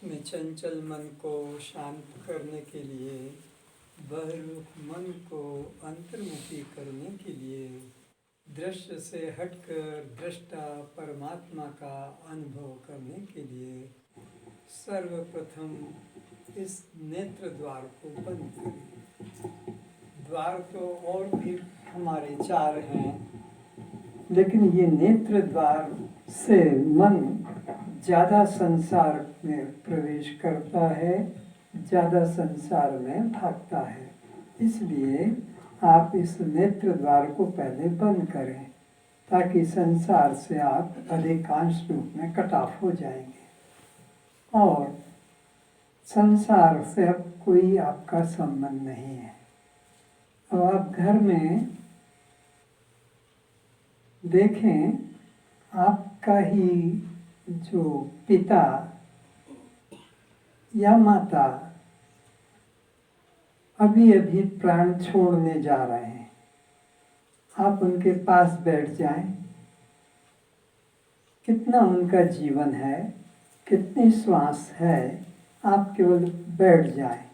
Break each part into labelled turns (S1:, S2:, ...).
S1: अपने चंचल मन को शांत करने के लिए, बहिर्मुख मन को अंतर्मुखी करने के लिए, दृश्य से हटकर दृष्टा परमात्मा का अनुभव करने के लिए सर्वप्रथम इस नेत्र द्वार को बंद करें। द्वार तो और भी हमारे 4 हैं, लेकिन ये नेत्र द्वार से मन ज़्यादा संसार में प्रवेश करता है, ज़्यादा संसार में भागता है। इसलिए आप इस नेत्र द्वार को पहले बंद करें ताकि संसार से आप अधिकांश रूप में कट ऑफ हो जाएंगे और संसार से अब कोई आपका संबंध नहीं है। अब आप घर में देखें, आपका ही जो पिता या माता अभी अभी प्राण छोड़ने जा रहे हैं, आप उनके पास बैठ जाएं। कितना उनका जीवन है, कितनी श्वास है, आप केवल बैठ जाएं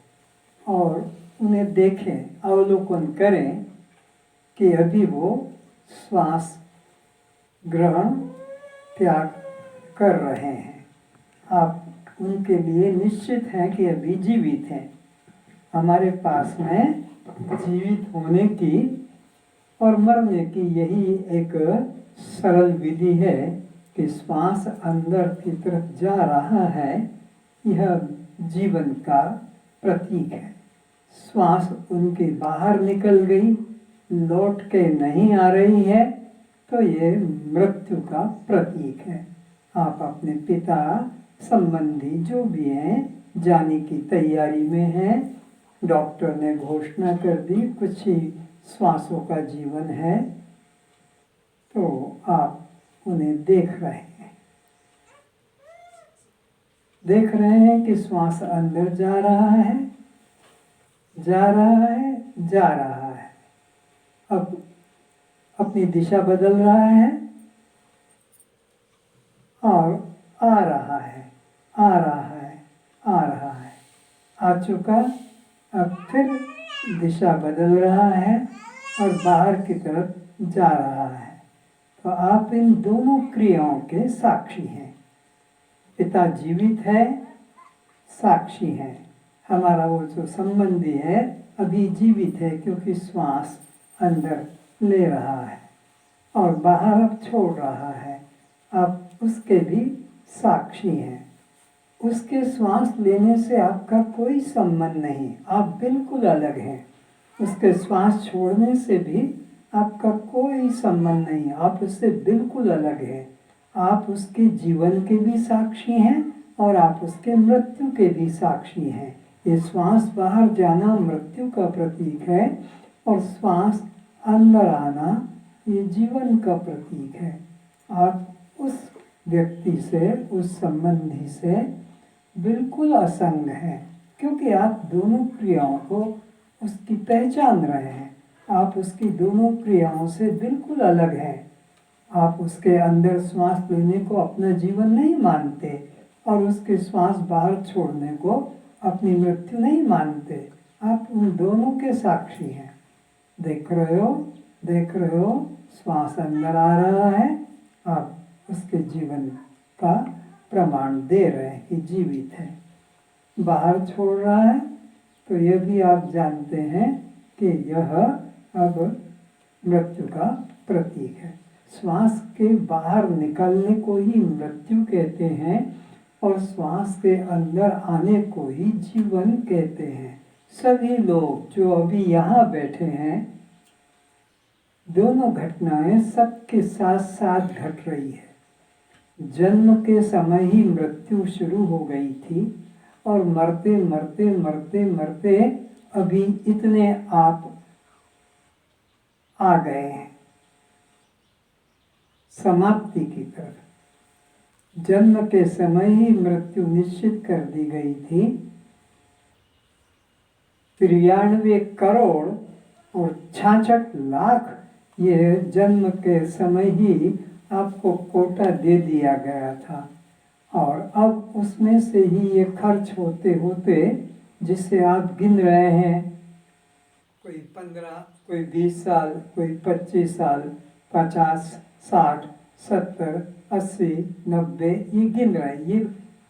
S1: और उन्हें देखें, अवलोकन करें कि अभी वो श्वास ग्रहण त्याग कर रहे हैं। आप उनके लिए निश्चित हैं कि अभी जीवित हैं। हमारे पास में जीवित होने की और मरने की यही एक सरल विधि है कि श्वास अंदर की तरफ जा रहा है, यह जीवन का प्रतीक है। श्वास उनके बाहर निकल गई, लौट के नहीं आ रही है, तो ये मृत्यु का प्रतीक है। आप अपने पिता संबंधी जो भी हैं जाने की तैयारी में हैं। डॉक्टर ने घोषणा कर दी कुछ ही श्वासों का जीवन है, तो आप उन्हें देख रहे हैं। देख रहे हैं कि श्वास अंदर जा रहा है, जा रहा है, जा रहा है। अब अपनी दिशा बदल रहा है और आ रहा है, आ रहा है, आ रहा है, आ चुका। अब फिर दिशा बदल रहा है और बाहर की तरफ जा रहा है। तो आप इन दोनों क्रियाओं के साक्षी हैं। पिता जीवित है, साक्षी है। हमारा वो जो संबंधी है अभी जीवित है क्योंकि श्वास अंदर ले रहा है और बाहर अब छोड़ रहा है। आप उसके भी साक्षी हैं। उसके श्वास लेने से आपका कोई संबंध नहीं, आप बिल्कुल अलग हैं। उसके श्वास छोड़ने से भी आपका कोई संबंध नहीं, आप उससे बिल्कुल अलग हैं। आप उसके जीवन के भी साक्षी हैं और आप उसके मृत्यु के भी साक्षी हैं। ये श्वास बाहर जाना मृत्यु का प्रतीक है और श्वास अंदर आना ये जीवन का प्रतीक है। आप उस व्यक्ति से, उस संबंधी से बिल्कुल असंग हैं क्योंकि आप दोनों क्रियाओं को उसकी पहचान रहे हैं। आप उसकी दोनों क्रियाओं से बिल्कुल अलग हैं। आप उसके अंदर श्वास लेने को अपना जीवन नहीं मानते और उसके श्वास बाहर छोड़ने को अपनी मृत्यु नहीं मानते। आप उन दोनों के साक्षी हैं। देख रहे हो, देख रहे हो, श्वास अंदर आ रहा है, आप उसके जीवन का प्रमाण दे रहे हैं कि जीवित है। बाहर छोड़ रहा है तो यह भी आप जानते हैं कि यह अब मृत्यु का प्रतीक है। श्वास के बाहर निकलने को ही मृत्यु कहते हैं और श्वास के अंदर आने को ही जीवन कहते हैं। सभी लोग जो अभी यहाँ बैठे हैं, दोनों घटनाएं सबके साथ साथ घट रही है। जन्म के समय ही मृत्यु शुरू हो गई थी और मरते मरते मरते मरते अभी इतने आप आ गए हैं समाप्ति की तरफ। जन्म के समय ही मृत्यु निश्चित कर दी गई थी। 93 करोड़ और 66 लाख ये जन्म के समय ही आपको कोटा दे दिया गया था और अब उसमें से ही ये खर्च होते होते, जिसे आप गिन रहे हैं, कोई 15, कोई 20 साल, कोई 25 साल, 50, 60, 70, 80, 90, ये गिन रहे हैं, ये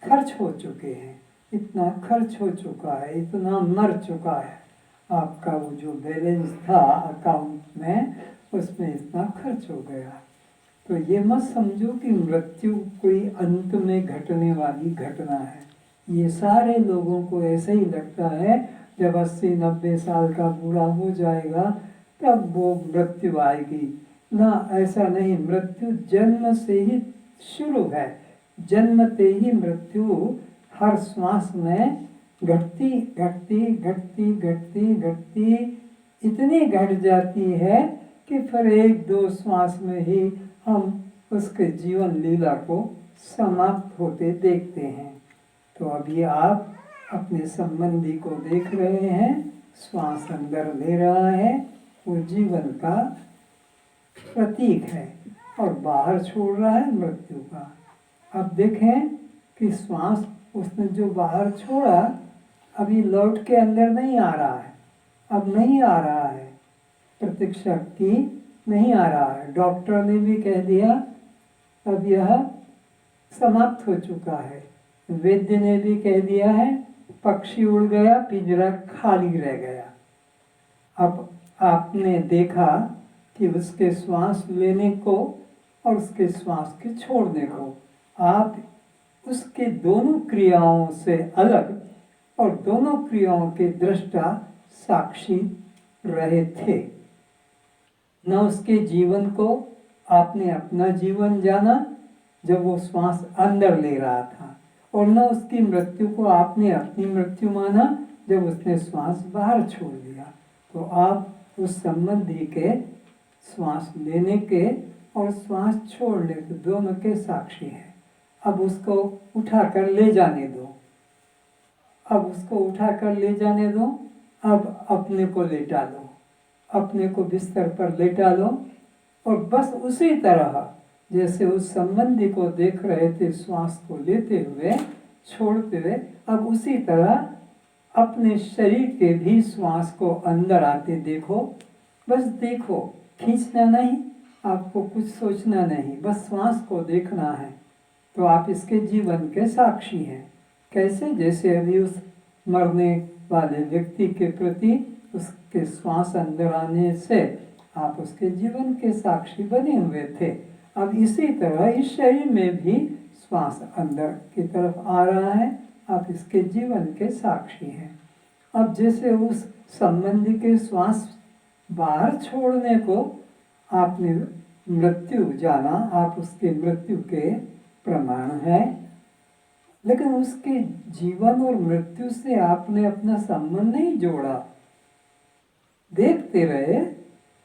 S1: खर्च हो चुके हैं। इतना खर्च हो चुका है, इतना मर चुका है। आपका वो जो बैलेंस था अकाउंट में, उसमें इतना खर्च हो गया। तो ये मत समझो कि मृत्यु कोई अंत में घटने वाली घटना है। ये सारे लोगों को ऐसा ही लगता है, जब 80-90 साल का बूढ़ा हो जाएगा तब वो मृत्यु आएगी। ना, ऐसा नहीं। मृत्यु जन्म से ही शुरू है। जन्मते ही मृत्यु हर श्वास में घटती घटती घटती घटती घटती इतनी घट जाती है कि फिर 1-2 श्वास में ही हम उसके जीवन लीला को समाप्त होते देखते हैं। तो अभी आप अपने संबंधी को देख रहे हैं, श्वास अंदर ले रहा है, वो जीवन का प्रतीक है, और बाहर छोड़ रहा है मृत्यु का। अब देखें कि श्वास उसने जो बाहर छोड़ा, अभी लौट के अंदर नहीं आ रहा है। अब नहीं आ रहा है, प्रतीक्षा की नहीं आ रहा है। डॉक्टर ने भी कह दिया अब यह समाप्त हो चुका है। वैद्य ने भी कह दिया है पक्षी उड़ गया, पिंजरा खाली रह गया। अब आपने देखा कि उसके श्वास लेने को और उसके श्वास के छोड़ने को, आप उसके दोनों क्रियाओं से अलग और दोनों क्रियाओं के दृष्टा साक्षी रहे थे। न उसके जीवन को आपने अपना जीवन जाना जब वो श्वास अंदर ले रहा था, और न उसकी मृत्यु को आपने अपनी मृत्यु माना जब उसने श्वास बाहर छोड़ दिया। तो आप उस संबंधी के श्वास लेने के और श्वास छोड़ने के दोनों के साक्षी हैं। अब उसको उठाकर ले जाने दो। अब उसको उठाकर ले जाने दो। अब अपने को लेटा लो, अपने को बिस्तर पर लेटा लो, और बस उसी तरह जैसे उस संबंधी को देख रहे थे श्वास को लेते हुए छोड़ते हुए, अब उसी तरह अपने शरीर के भी श्वास को अंदर आते देखो। बस देखो, खींचना नहीं, आपको कुछ सोचना नहीं, बस श्वास को देखना है। तो आप इसके जीवन के साक्षी हैं। कैसे? जैसे अभी उस मरने वाले व्यक्ति के प्रति उसके श्वास अंदर आने से आप उसके जीवन के साक्षी बने हुए थे। अब इसी तरह इस शरीर में भी श्वास अंदर की तरफ आ रहा है, आप इसके जीवन के साक्षी हैं। अब जैसे उस संबंधी के श्वास बाहर छोड़ने को आपने मृत्यु जाना, आप उसके मृत्यु के प्रमाण हैं, लेकिन उसके जीवन और मृत्यु से आपने अपना संबंध नहीं जोड़ा। देखते रहे,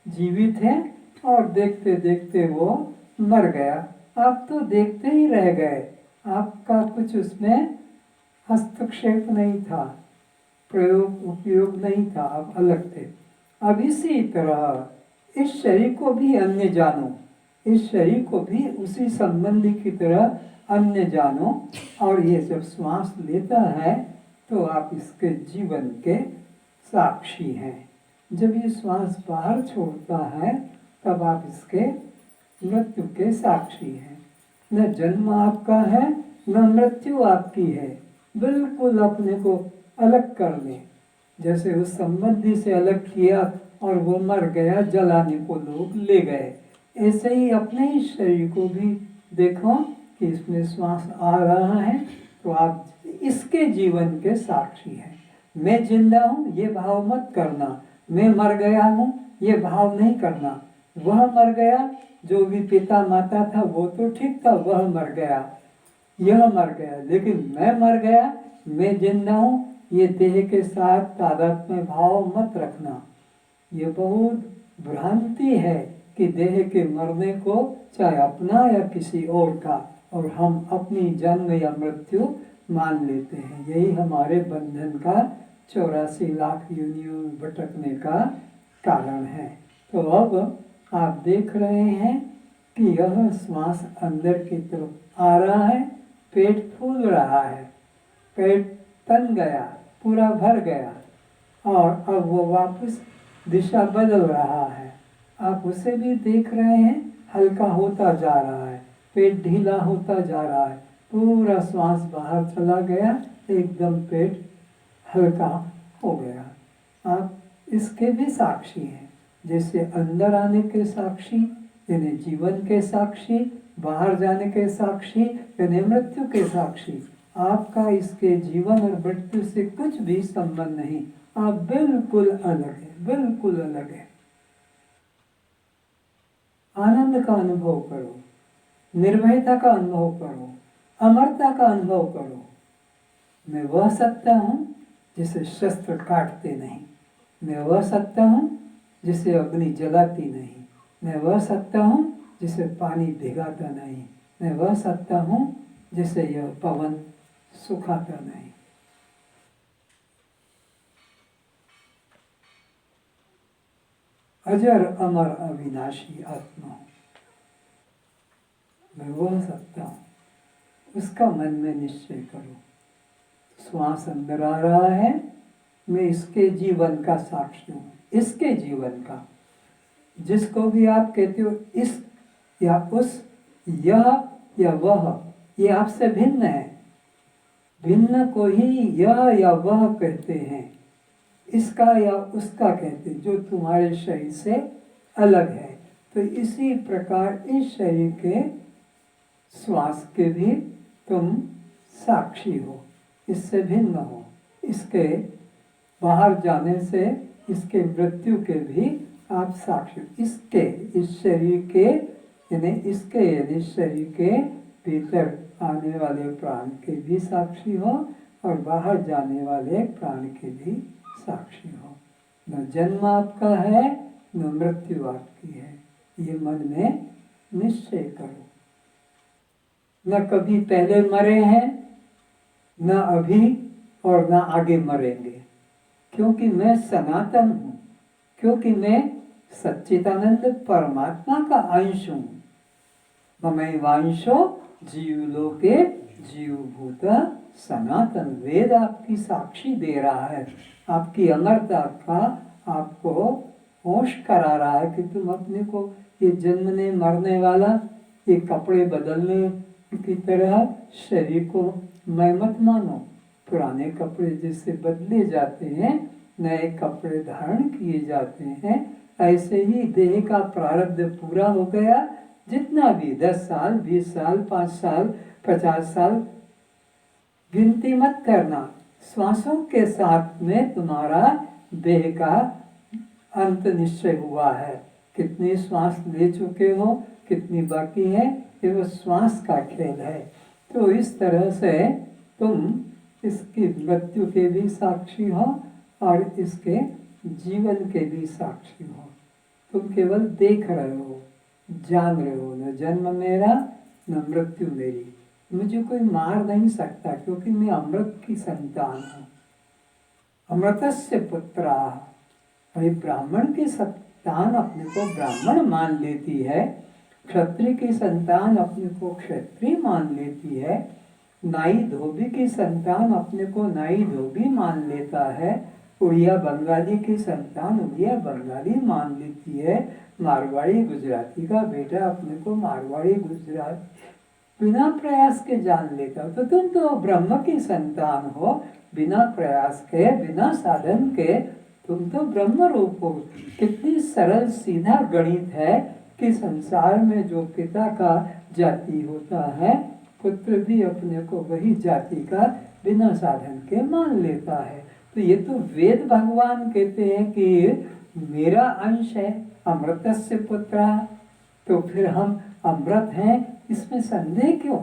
S1: जीवित है, और देखते देखते वो मर गया। आप तो देखते ही रह गए, आपका कुछ उसमें हस्तक्षेप नहीं था, प्रयोग उपयोग नहीं था, आप अलग थे। अब इसी तरह इस शरीर को भी अन्य जानो, इस शरीर को भी उसी संबंधी की तरह अन्य जानो, और ये जब श्वास लेता है तो आप इसके जीवन के साक्षी हैं। जब ये श्वास बाहर छोड़ता है तब आप इसके मृत्यु के साक्षी हैं। न जन्म आपका है, न मृत्यु आपकी है। बिल्कुल अपने को अलग कर लें। जैसे उस संबंधी से अलग किया और वो मर गया, जलाने को लोग ले गए, ऐसे ही अपने ही शरीर को भी देखो कि इसमें श्वास आ रहा है, तो आप इसके जीवन के साक्षी हैं। मैं जिंदा हूँ ये भाव मत करना, मैं मर गया हूँ ये भाव नहीं करना। वह मर गया, जो भी पिता माता था वो तो ठीक था, वह मर गया, यह मर गया, लेकिन मैं मर गया, मैं जिंदा हूँ, ये देह के साथ तादात्म्य भाव मत रखना। ये बहुत भ्रांति है कि देह के मरने को चाहे अपना या किसी और का, और हम अपनी जन्म या मृत्यु मान लेते हैं। यही हमारे बंधन का 84 लाख योनियों में भटकने का कारण है। तो अब आप देख रहे हैं कि यह श्वास अंदर की तरफ आ रहा है पेट फूल रहा है, पेट तन गया, पूरा भर गया, और अब वो वापस दिशा बदल रहा है। आप उसे भी देख रहे हैं, हल्का होता जा रहा है, पेट ढीला होता जा रहा है, पूरा श्वास बाहर चला गया, एकदम पेट हल्का हो गया। आप इसके भी साक्षी हैं, जैसे अंदर आने के साक्षी यानी जीवन के साक्षी, बाहर जाने के साक्षी यानी मृत्यु के साक्षी। आपका इसके जीवन और मृत्यु से कुछ भी संबंध नहीं, आप बिल्कुल अलग है, बिल्कुल अलग है। आनंद का अनुभव करो, निर्भयता का अनुभव करो, अमरता का अनुभव करो। मैं वह सत्ता हूँ जिसे शस्त्र काटते नहीं, मैं वह सत्ता हूँ जिसे अग्नि जलाती नहीं, मैं वह सत्ता हूँ जिसे पानी भिगाता नहीं, मैं वह सत्ता हूँ जिसे यह पवन सुखाता नहीं। अजर अमर अविनाशी आत्मा, मैं वह सत्ता हूँ, उसका मन में निश्चय करो। श्वास अंदर आ रहा है, मैं इसके जीवन का साक्षी हूँ, इसके जीवन का। जिसको भी आप कहते हो इस या उस, यह या वह, ये आपसे भिन्न है। भिन्न को ही यह या वह कहते हैं, इसका या उसका कहते हैं, जो तुम्हारे शरीर से अलग है। तो इसी प्रकार इस शरीर के श्वास के भी तुम साक्षी हो, इससे भिन्न हो। इसके बाहर जाने से, इसके मृत्यु के भी आप साक्षी। इसके, इस शरीर के यानी इसके यानी शरीर के भीतर आने वाले प्राण के भी साक्षी हो, और बाहर जाने वाले प्राण के भी साक्षी हो। न जन्म आपका है, न मृत्यु आपकी है, ये मन में निश्चय करो। न कभी पहले मरे हैं, न अभी, और न आगे मरेंगे, क्योंकि मैं सनातन हूँ, क्योंकि मैं सच्चिदानंद परमात्मा का अंश हूँ। ममैवांशो जीवलोके जीवभूत सनातन। वेद आपकी साक्षी दे रहा है, आपकी अमरता का आपको होश करा रहा है कि तुम अपने को ये जन्मने मरने वाला, ये कपड़े बदलने की तरह शरीर को मैं मत मानो। पुराने कपड़े जैसे बदले जाते हैं, नए कपड़े धारण किए जाते हैं, ऐसे ही देह का प्रारब्ध पूरा हो गया। जितना भी 10 साल, 20 साल, 5 साल, 50 साल, गिनती मत करना। श्वासों के साथ में तुम्हारा देह का अंत निश्चय हुआ है। कितनी श्वास ले चुके हो, कितनी बाकी है, ये वो श्वास का खेल है। तो इस तरह से तुम इसकी मृत्यु के भी साक्षी हो और इसके जीवन के भी साक्षी हो। तुम केवल देख रहे हो, जान रहे हो, न जन्म मेरा न मृत्यु मेरी। मुझे कोई मार नहीं सकता, क्योंकि मैं अमृत की संतान हूँ। अमृतस्य पुत्रा, भाई ब्राह्मण की संतान अपने को ब्राह्मण मान लेती है, क्षत्रिय की संतान अपने को क्षत्रिय मान लेती है, नाई धोबी की संतान अपने को नाई धोबी मान लेता है, उड़िया बंगाली की संतान उड़िया बंगाली मान लेती है, मारवाड़ी गुजराती का बेटा अपने को मारवाड़ी गुजराती बिना प्रयास के जान लेता हो। तो तुम तो ब्रह्म की संतान हो, बिना प्रयास के, बिना साधन के तुम तो ब्रह्म रूप हो। कितनी सरल सीधा गणित है कि संसार में जो पिता का जाति होता है, पुत्र भी अपने को वही जाति का बिना साधन के मान लेता है। तो ये तो वेद भगवान कहते हैं कि मेरा अंश है, अमृतस्य पुत्र। तो फिर हम अमृत हैं, इसमें संदेह क्यों?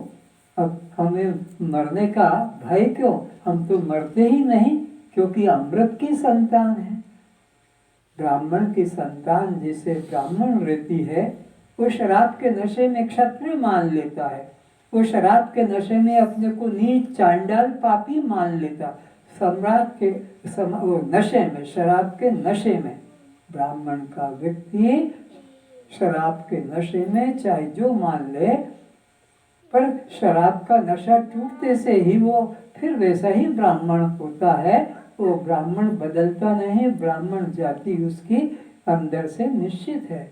S1: अब हमें मरने का भय क्यों? हम तो मरते ही नहीं, क्योंकि अमृत की संतान है। ब्राह्मण की संतान जैसे ब्राह्मण रहती है, वो शराब के नशे में क्षत्रिय मान लेता है, वो शराब के नशे में अपने को नीच चांडाल पापी मान लेता। सम्राट के नशे में, शराब के नशे में ब्राह्मण का व्यक्ति शराब के नशे में चाहे जो मान ले, पर शराब का नशा टूटते से ही वो फिर वैसा ही ब्राह्मण होता है। वो ब्राह्मण बदलता नहीं, ब्राह्मण जाति उसकी अंदर से निश्चित है।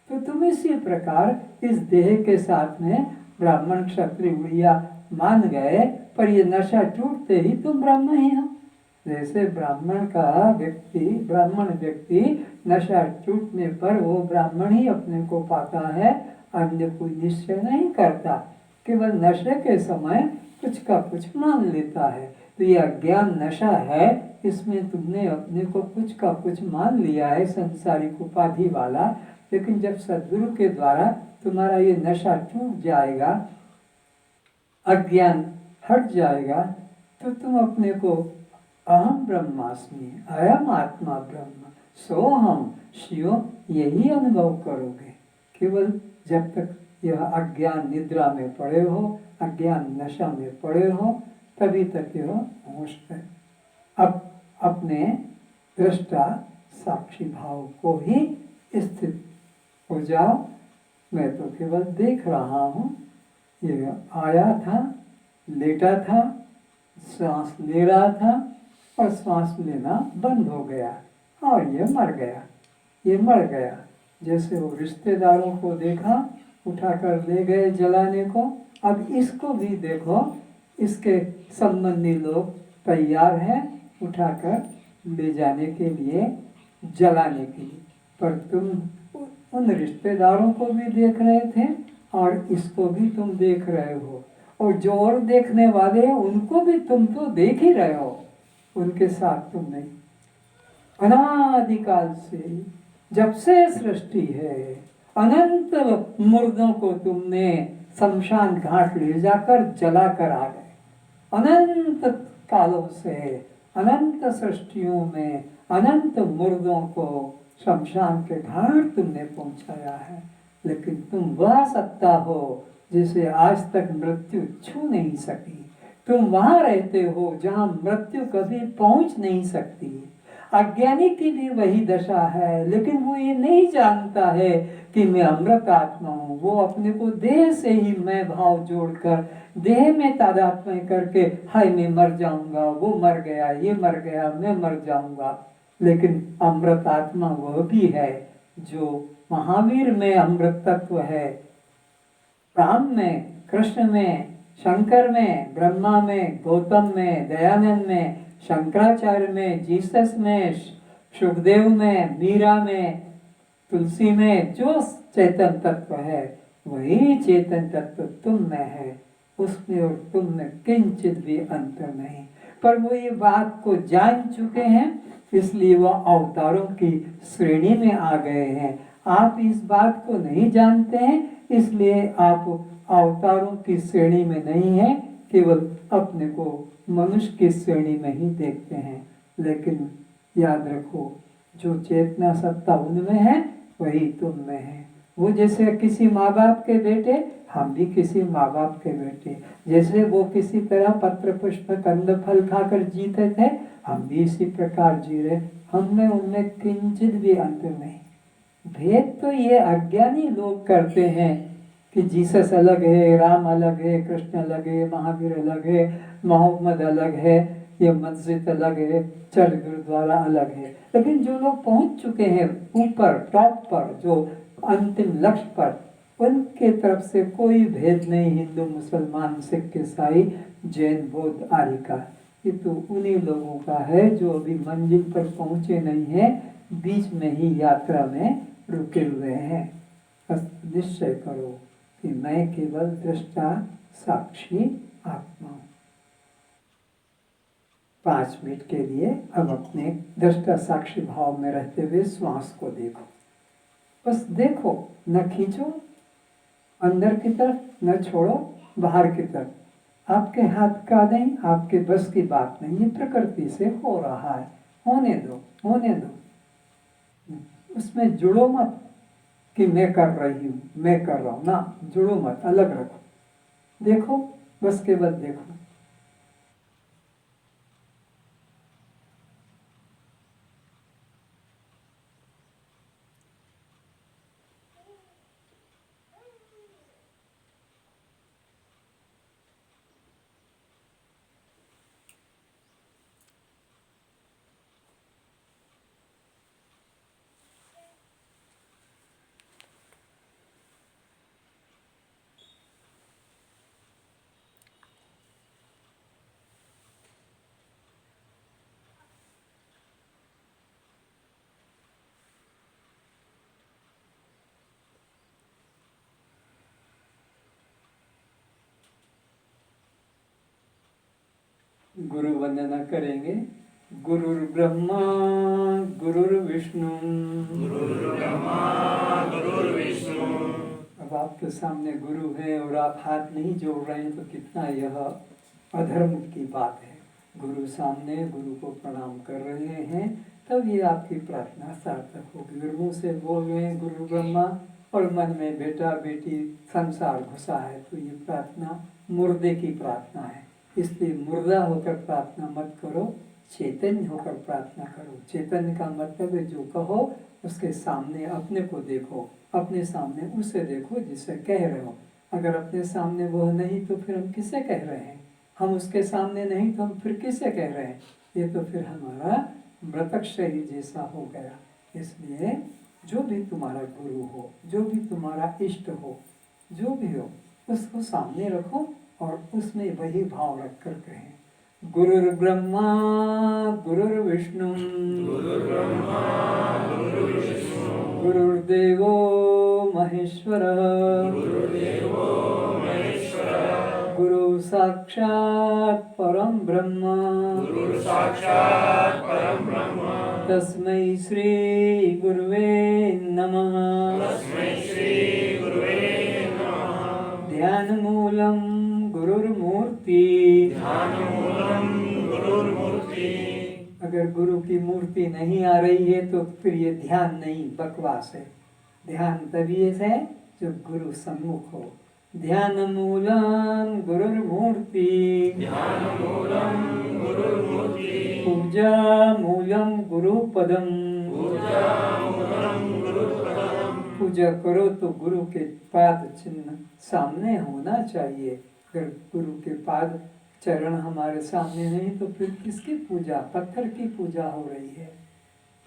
S1: तो तुम इसी प्रकार इस देह के साथ में ब्राह्मण क्षत्रिय उड़िया मान गए, पर ये नशा टूटते ही तुम ब्राह्मण ही हो। जैसे ब्राह्मण व्यक्ति नशा टूटने पर वो ब्राह्मण ही अपने को पाता है, अन्य कोई निश्चय नहीं करता, केवल नशे के समय कुछ का कुछ मान लेता है। तो यह अज्ञान नशा है, इसमें तुमने अपने को कुछ का कुछ मान लिया है, संसारिक उपाधि वाला। लेकिन जब सद्गुरु के द्वारा तुम्हारा ये नशा टूट जाएगा, अज्ञान हट जाएगा, तो तुम अपने को अहम ब्रह्मास्मि, अयम आत्मा ब्रह्म, सोहम शिव, यही अनुभव करोगे। केवल जब तक यह अज्ञान निद्रा में पड़े हो, अज्ञान नशा में पड़े हो, तभी तक यह होश है। अब अपने दृष्टा साक्षी भाव को ही स्थित हो जाओ। मैं तो केवल देख रहा हूँ, ये आया था, लेटा था, सांस ले रहा था और सांस लेना बंद हो गया और ये मर गया, ये मर गया। जैसे वो रिश्तेदारों को देखा, उठाकर ले गए जलाने को, अब इसको भी देखो, इसके संबंधी लोग तैयार हैं उठाकर ले जाने के लिए, जलाने के लिए। पर तुम उन रिश्तेदारों को भी देख रहे थे और इसको भी तुम देख रहे हो, और जो और देखने वाले हैं उनको भी तुम तो देख ही रहे हो, उनके साथ तुम नहीं। अनादिकाल से, जब से सृष्टि है, अनंत मुर्दों को तुमने शमशान घाट ले जाकर जला कर आ गए। अनंत कालों से, अनंत सृष्टियों में अनंत मुर्दों को शमशान के घाट तुमने पहुंचाया है। लेकिन तुम वह सत्ता हो जिसे आज तक मृत्यु छू नहीं सकी। तुम वहां रहते हो जहां मृत्यु कभी पहुंच नहीं सकती। अज्ञानी की भी वही दशा है, लेकिन वो ये नहीं जानता है कि मैं अमृत आत्मा हूँ। वो अपने को देह से ही मैं भाव जोड़कर, देह में तादात्म्य करके, हाय मैं मर जाऊंगा, वो मर गया, ये मर गया, मैं मर जाऊंगा। लेकिन अमृत आत्मा वह भी है जो महावीर में अमृत तत्व है, राम में, कृष्ण में, शंकर में, ब्रह्मा में, गौतम में, दयानंद में, शंकराचार्य में, जीसस में, सुखदेव में, मीरा में, तुलसी में, जो चैतन्य तत्व है वही चैतन्य तत्व तुम में है। उसमें और तुम में किंचित भी अंतर नहीं। पर वो ये बात को जान चुके हैं, इसलिए वह अवतारों की श्रेणी में आ गए हैं। आप इस बात को नहीं जानते हैं, इसलिए आप अवतारों की श्रेणी में नहीं है, केवल अपने को मनुष्य की श्रेणी में ही देखते हैं। लेकिन याद रखो, जो चेतना सत्ता उनमें है वही तुम में है। वो जैसे किसी माँ बाप के बेटे, हम भी किसी माँ बाप के बेटे। जैसे वो किसी तरह पत्र पुष्प कंद फल खाकर जीते थे, हम भी इसी प्रकार जी रहे। हमने उनमें किंचित भी अंतर नहीं। भेद तो ये अज्ञानी लोग करते हैं कि जीसस अलग है, राम अलग है, कृष्ण अलग है, महावीर अलग है, मोहम्मद अलग है, ये मस्जिद अलग है, चर्च गुरुद्वारा अलग है। लेकिन जो लोग पहुंच चुके हैं ऊपर, टॉप पर, जो अंतिम लक्ष्य पर, उनके तरफ से कोई भेद नहीं। हिंदू, मुसलमान, सिख, ईसाई, जैन, बौद्ध आदि का, ये तो उन्हीं लोगों का है जो अभी मंजिल पर पहुंचे नहीं है, बीच में ही यात्रा में रुके हुए हैं। बस निश्चय करो कि मैं केवल दृष्टा साक्षी आत्मा हूं। 5 मिनट के लिए अब अपने दृष्टा साक्षी भाव में रहते हुए श्वास को देखो। बस देखो, न खींचो अंदर की तरफ, न छोड़ो बाहर की तरफ। आपके हाथ का नहीं, आपके बस की बात नहीं, ये प्रकृति से हो रहा है, होने दो, होने दो। उसमें जुड़ो मत कि मैं कर रही हूँ, मैं कर रहा हूँ, ना, जुड़ो मत, अलग रखो। देखो, बस केवल देखो। गुरु वंदना करेंगे। गुरुर्ब्रह्मा गुरुर्विष्णु
S2: गुरुर्ब्रह्मा गुरुर्विष्णु।
S1: अब आपके सामने गुरु है और आप हाथ नहीं जोड़ रहे हैं तो कितना यह अधर्म की बात है। गुरु सामने, गुरु को प्रणाम कर रहे हैं, तब ये आपकी प्रार्थना सार्थक होगी। अगर मुँह से बोल रहे हैं गुरु ब्रह्मा और मन में बेटा बेटी संसार घुसा है तो ये प्रार्थना मुर्दे की प्रार्थना है। इसलिए मुर्दा होकर प्रार्थना मत करो, चैतन्य होकर प्रार्थना करो। चैतन्य का मतलब है जो कहो उसके सामने अपने को देखो, अपने सामने उसे देखो जिसे कह रहे हो। अगर अपने सामने वह नहीं तो फिर हम किसे कह रहे हैं? हम उसके सामने नहीं तो हम फिर किसे कह रहे हैं? ये तो फिर हमारा मृतक शरीर जैसा हो गया। इसलिए जो भी तुम्हारा गुरु हो, जो भी तुम्हारा इष्ट हो, जो भी हो, उसको सामने रखो और उसमें वही भाव रख कर कहें। गुरुर्ब्रह्मा गुरुर्विष्णु
S2: गुरुर्ब्रह्मा गुरुर्विष्णु।
S1: गुरुर्देवो महेश्वरः
S2: गुरुर्देवो महेश्वरः।
S1: गुरु साक्षात् परं ब्रह्म
S2: गुरु साक्षात् परं ब्रह्म।
S1: तस्मै श्री गुरुवे नमः।
S2: तस्मै श्री गुरुवे नमः।
S1: ध्यानमूलं गुरुर्मूर्ति।
S2: ध्यानमूलं गुरुर्मूर्ति।
S1: अगर गुरु की मूर्ति नहीं आ रही है तो फिर ये ध्यान नहीं, बकवास है। ध्यान तभी है जब गुरु सम्मुख हो। ध्यानमूलं गुरुर्मूर्ति।
S2: ध्यानमूलं गुरुर्मूर्ति।
S1: पूजा मूलं गुरुपदम।
S2: पूजामूलं गुरुपदम्।
S1: पूजा करो तो गुरु के पाद चिन्ह सामने होना चाहिए। अगर गुरु के पाद चरण हमारे सामने नहीं तो फिर किसकी पूजा? पत्थर की पूजा हो रही है।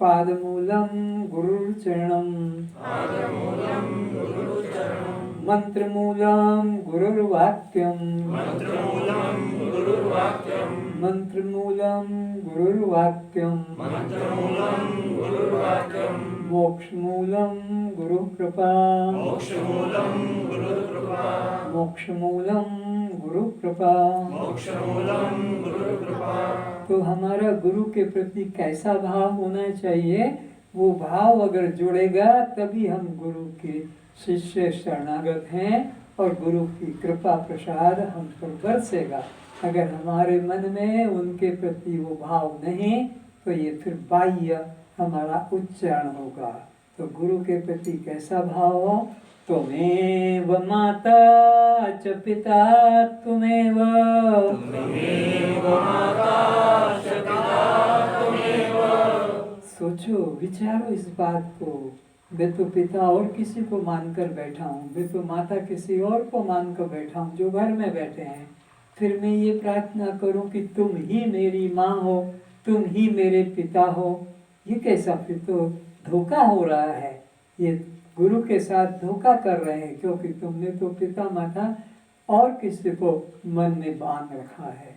S1: पादमूलम गुरुचरणम।
S2: पादमूलं गुरुचरणम्।
S1: मंत्रमूलम गुरुर्वाक्यम।
S2: मन्त्रमूलं गुरुर्वाक्यम्।
S1: मंत्रमूलम गुरुर्वाक्यम।
S2: मन्त्रमूलं गुरुर्वाक्यम्।
S1: मोक्षमूलम गुरुकृपा।
S2: मोक्षमूलं गुरुकृपा।
S1: मोक्षमूलम गुरुकृपा।
S2: मोक्षमूलं गुरुकृपा।
S1: तो हमारा गुरु के प्रति कैसा भाव होना चाहिए? वो भाव अगर जुड़ेगा तभी हम गुरु के शिष्य शरणागत हैं और गुरु की कृपा प्रसाद हम पर बरसेगा। अगर हमारे मन में उनके प्रति वो भाव नहीं तो ये फिर बाह्य हमारा उच्चारण होगा। तो गुरु के प्रति कैसा भाव हो? त्वमेव माता च पिता त्वमेव।
S2: त्वमेव माता च पिता त्वमेव।
S1: सोचो, विचारो इस बात को। मैं तो पिता और किसी को मानकर बैठा हूँ, मैं तो माता किसी और को मानकर बैठा हूँ जो घर में बैठे हैं। फिर मैं ये प्रार्थना करूँ कि तुम ही मेरी माँ हो, तुम ही मेरे पिता हो। ये कैसा? फिर तो धोखा हो रहा है। ये गुरु के साथ धोखा कर रहे हैं, क्योंकि तुमने तो पिता माता और किसी को मन में बांध रखा है,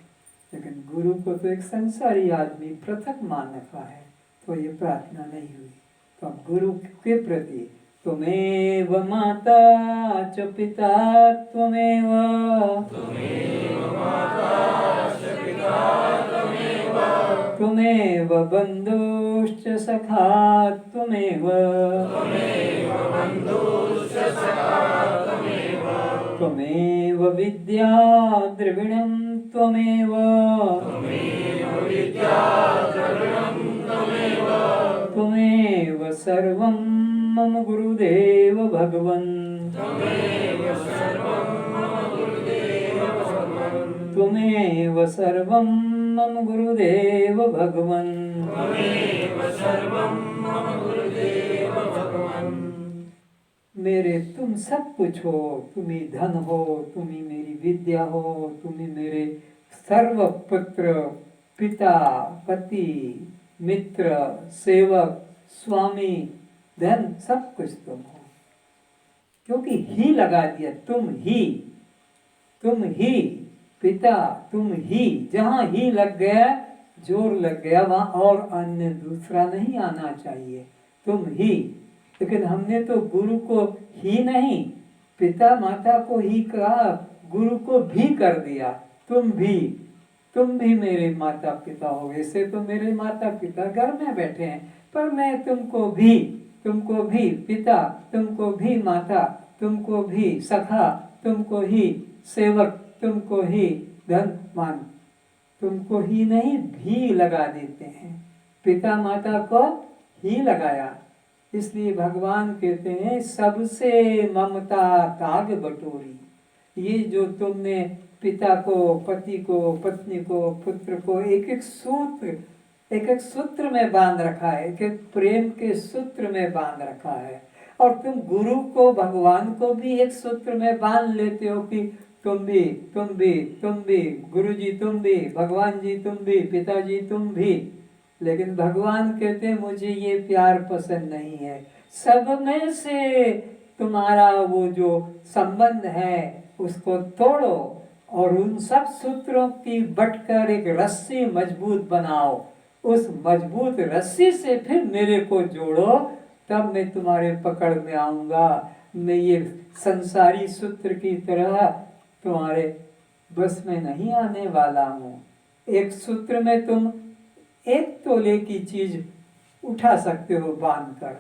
S1: लेकिन गुरु को तो एक संसारी आदमी पृथक मान रखा है। तो ये प्रार्थना नहीं हुई। तो अब गुरु के प्रति त्वमेव माता च पिता त्वमेव।
S2: त्वमेव माता च पिता त्वमेव।
S1: त्वमेव बन्धुश्च सखा त्वमेव।
S2: त्वमेव बन्धुश्च सखा त्वमेव।
S1: त्वमेव विद्या द्रविणं त्वमेव।
S2: त्वमेव विद्या द्रविणं त्वमेव।
S1: त्वमेव सर्वं मम गुरुदेव भगवन्।
S2: त्वमेव सर्वं मम गुरुदेव भगवन्।
S1: त्वमेव सर्वं मम गुरुदेव भगवन्।
S2: त्वमेव सर्वं मम गुरुदेव भगवन्।
S1: मेरे तुम सब कुछ हो, तुम ही धन हो, तुम ही मेरी विद्या हो, तुम ही मेरे सर्व पुत्र, पिता, पति, मित्र, सेवक, स्वामी, धन, सब कुछ तुम हो। क्योंकि ही लगा दिया, तुम ही पिता, तुम ही। जहाँ ही लग गया, जोर लग गया, वहाँ और अन्य दूसरा नहीं आना चाहिए। तुम ही। लेकिन हमने तो गुरु को ही नहीं, पिता माता को ही कहा, गुरु को भी कर दिया, तुम भी। तुम भी मेरे माता पिता हो। वैसे तो मेरे माता पिता घर में बैठे हैं, पर मैं तुमको भी पिता, तुमको भी माता, तुमको भी सखा, तुमको ही सेवक, तुमको ही धन मान, तुमको ही नहीं भी लगा देते हैं। पिता माता को ही लगाया, इसलिए भगवान कहते हैं सबसे ममता ताग बटोरी। ये जो तुमने पिता को, पति को, पत्नी को, पुत्र को एक एक सूत्र में बांध रखा है, एक एक प्रेम के सूत्र में बांध रखा है। और तुम गुरु को, भगवान को भी एक सूत्र में बांध लेते हो कि तुम भी, तुम भी, तुम भी, गुरु जी तुम भी, भगवान जी तुम भी, पिताजी तुम भी। लेकिन भगवान कहते हैं मुझे ये प्यार पसंद नहीं है। सब में से तुम्हारा वो जो संबंध है उसको तोड़ो और उन सब सूत्रों की बटकर एक रस्सी मजबूत बनाओ। उस मजबूत रस्सी से फिर मेरे को जोड़ो, तब मैं तुम्हारे पकड़ में आऊंगा। मैं ये संसारी सूत्र की तरह तुम्हारे बस में नहीं आने वाला हूँ। एक सूत्र में तुम 1 तोले की चीज उठा सकते हो बांधकर,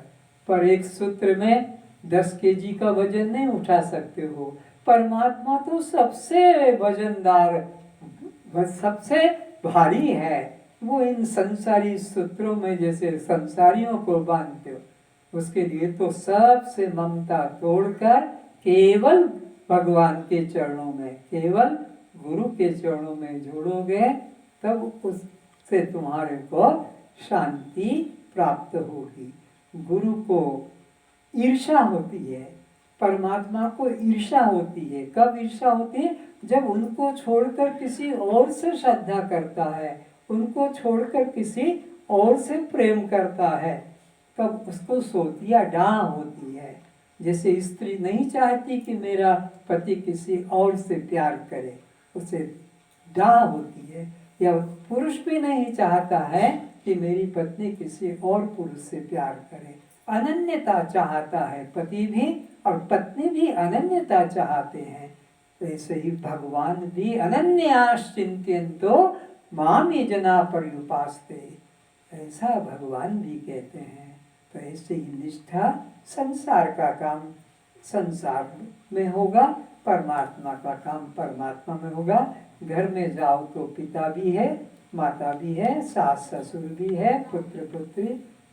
S1: पर एक सूत्र में 10 केजी का वजन नहीं उठा सकते हो। परमात्मा तो सबसे वजनदार, सबसे भारी है। वो इन संसारी सूत्रों में जैसे संसारियों को बांधते हो, उसके लिए तो सबसे ममता तोड़कर केवल भगवान के चरणों में, केवल गुरु के चरणों में जोड़ोगे, तब उससे तुम्हारे को शांति प्राप्त होगी। गुरु को ईर्ष्या होती है, परमात्मा को ईर्ष्या होती है। कब ईर्ष्या होती है? जब उनको छोड़कर किसी और से श्रद्धा करता है, उनको छोड़कर किसी और से प्रेम करता है, तब उसको सोतिया डाह होती है। जैसे स्त्री नहीं चाहती कि मेरा पति किसी और से प्यार करे, उसे डाह होती है। या पुरुष भी नहीं चाहता है कि मेरी पत्नी किसी और पुरुष से प्यार करे। अनन्यता चाहता है पति भी और पत्नी भी अनन्यता चाहते हैं। ऐसे ही भगवान भी अनन्याश्चिंत्यन्तो मामी जना पर्युपास्ते, ऐसा भगवान भी कहते हैं। तो ऐसे ही निष्ठा संसार का काम संसार में होगा, परमात्मा का काम परमात्मा में होगा। घर में जाओ तो पिता भी है, माता भी है, सास ससुर भी है, पुत्र पुत्री,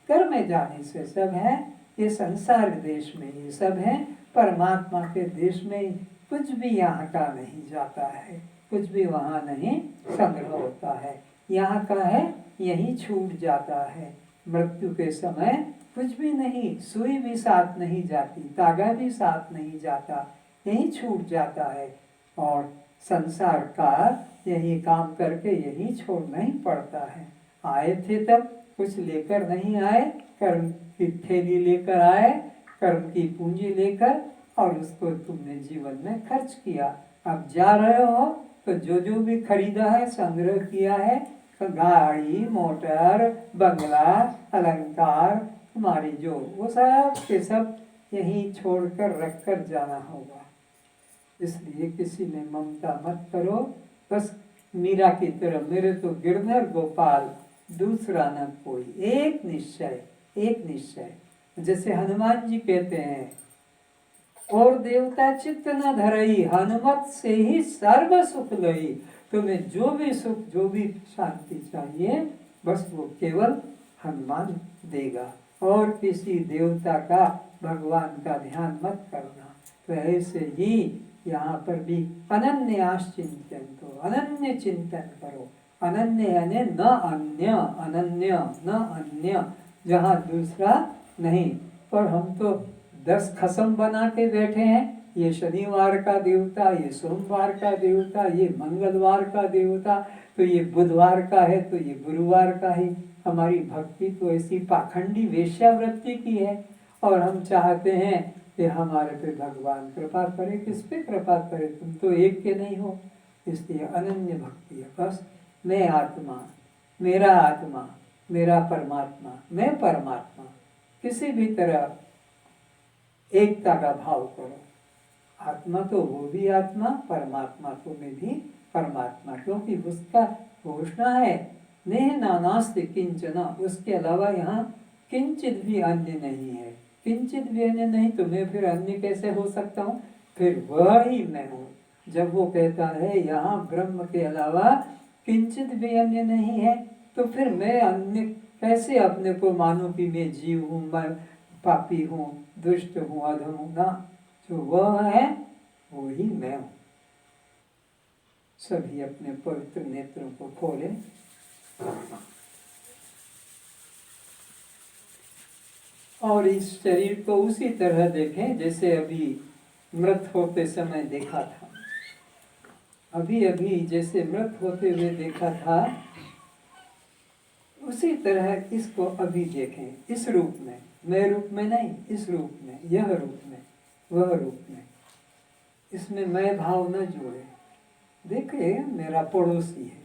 S1: घर में जाने से सब है। ये संसार देश में ये सब है, परमात्मा के देश में कुछ भी यहाँ का नहीं जाता है, कुछ भी वहाँ नहीं संग्रह होता है। यहाँ का है यही छूट जाता है। मृत्यु के समय कुछ भी नहीं, सुई भी साथ नहीं जाती, तागा भी साथ नहीं जाता, यही छूट जाता है। और संसार का यही काम करके यही छोड़ना ही पड़ता है। आए थे तब कुछ लेकर नहीं आए, कर्म की थैली लेकर आए, कर्म की पूंजी लेकर, और उसको तुमने जीवन में खर्च किया। अब जा रहे हो तो जो भी खरीदा है, संग्रह किया है, गाड़ी, मोटर, बंगला, अलंकार, तुम्हारी जो वो सब के सब यहीं छोड़कर रखकर जाना होगा। इसलिए किसी में ममता मत करो। बस मीरा की तरह मेरे तो गिरधर गोपाल, दूसरा न कोई, एक निश्चय, एक निश्चय। जैसे हनुमान जी कहते हैं, और देवता चित्त न धरई, हनुमत से ही सर्व सुख लई। तुम्हें जो भी सुख, जो भी शांति चाहिए, बस वो केवल हनुमान देगा। और किसी देवता का, भगवान का ध्यान मत करना। तो ऐसे ही यहाँ पर भी अनन्याश्चिंतन, तो अनन्य चिंतन करो। अनन्य यानी न अन्य, अनन्य न अन्य, जहाँ दूसरा नहीं। पर हम तो 10 खसम बना के बैठे हैं, ये शनिवार का देवता, ये सोमवार का देवता, ये मंगलवार का देवता, तो ये बुधवार का है, तो ये गुरुवार का है। हमारी भक्ति तो ऐसी पाखंडी वेश्यावृत्ति की है। और हम चाहते हैं कि हमारे पे भगवान कृपा करे। किस पे कृपा करे? तुम तो एक के नहीं हो। इसलिए अनन्य भक्ति है। बस मैं आत्मा, मेरा परमात्मा, मैं परमात्मा, किसी भी तरह एकता का भाव करो। आत्मा तो वो भी आत्मा, परमात्मा तो मैं भी परमात्मा, क्योंकि उसका घोषणा है नेह नानास्ति किंचन, उसके अलावा यहाँ किंचित भी अन्य नहीं है। किंचित भी अन्य नहीं तो मैं फिर अन्य कैसे हो सकता हूँ? फिर वह ही मैं हूँ। जब वो कहता है यहाँ ब्रह्म के अलावा किंचित भी अन्य नहीं है, तो फिर मैं अन्य कैसे अपने को मानूं कि मैं जीव हूँ, मैं पापी हूँ, दुष्ट हूँ, अधम हूँ? ना, जो वह है वो ही मैं हूँ। सभी अपने पवित्र नेत्रों को खोले और इस शरीर को उसी तरह देखें जैसे अभी मृत होते समय देखा था। अभी अभी जैसे मृत होते हुए देखा था, उसी तरह इसको अभी देखें, इस रूप में, मैं रूप में नहीं, इस रूप में, यह रूप में, वह रूप में। इसमें मैं भाव न जोड़े। देखे मेरा पड़ोसी है,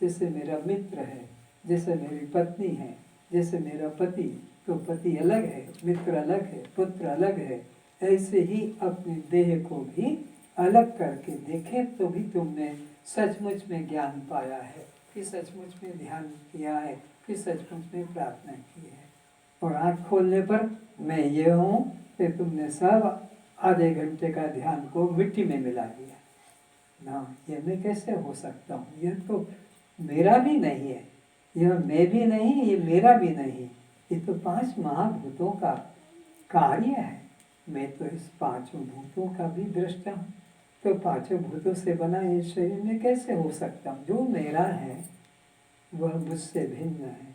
S1: जैसे मेरा मित्र है, जैसे मेरी पत्नी है, जैसे मेरा पति, तो पति अलग है, मित्र अलग है, पुत्र अलग है। ऐसे ही अपने देह को भी अलग करके देखे तो भी तुमने सचमुच में ज्ञान पाया है, कि सचमुच में ध्यान किया है, कि सचमुच में प्रार्थना की है। और आँख खोलने पर मैं ये हूँ कि तुमने सब आधे घंटे का ध्यान को मिट्टी में मिला दिया ना। ये मैं कैसे हो सकता हूँ? यह तो मेरा भी नहीं है, यह मैं भी नहीं, ये मेरा भी नहीं। ये तो 5 महाभूतों का कार्य है। मैं तो इस 5 भूतों का भी दृष्टा हूँ। तो 5 भूतों से बना इस शरीर में कैसे हो सकता हूँ? जो मेरा है वह मुझसे भिन्न है।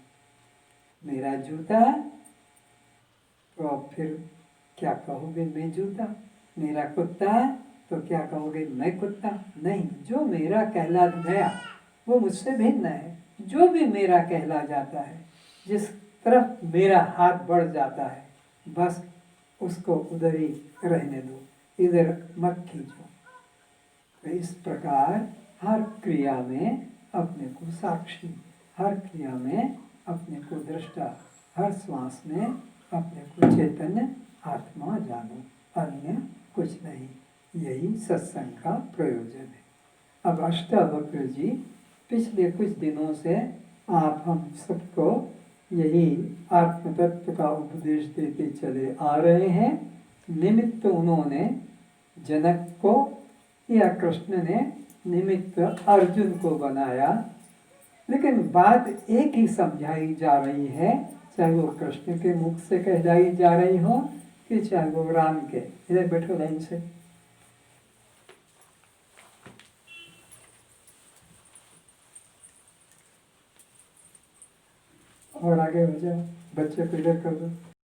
S1: मेरा जूता, तो फिर क्या कहोगे मैं जूता? मेरा कुत्ता, तो क्या कहोगे मैं कुत्ता? नहीं, जो मेरा कहला गया वो मुझसे भिन्न है। जो भी मेरा कहला जाता है, जिस तरफ मेरा हाथ बढ़ जाता है, बस उसको उधर ही रहने दो, इधर मत खींचो। तो इस प्रकार हर क्रिया में अपने को साक्षी, हर क्रिया में अपने को दृष्टा, हर श्वास में अपने को चैतन्य आत्मा जानो, अन्य कुछ नहीं। यही सत्संग का प्रयोजन है। अब अष्टावक्र जी पिछले कुछ दिनों से आप हम सबको यही आत्म तत्व का उपदेश देते चले आ रहे हैं। निमित्त उन्होंने जनक को या कृष्ण ने निमित्त अर्जुन को बनाया, लेकिन बात एक ही समझाई जा रही है, चाहे वो कृष्ण के मुख से कहलाई जा रही हो कि चाहे वो राम के। इधर बैठो लाइन से। और आगे हो जाओ, बच्चे को इधर कर दो।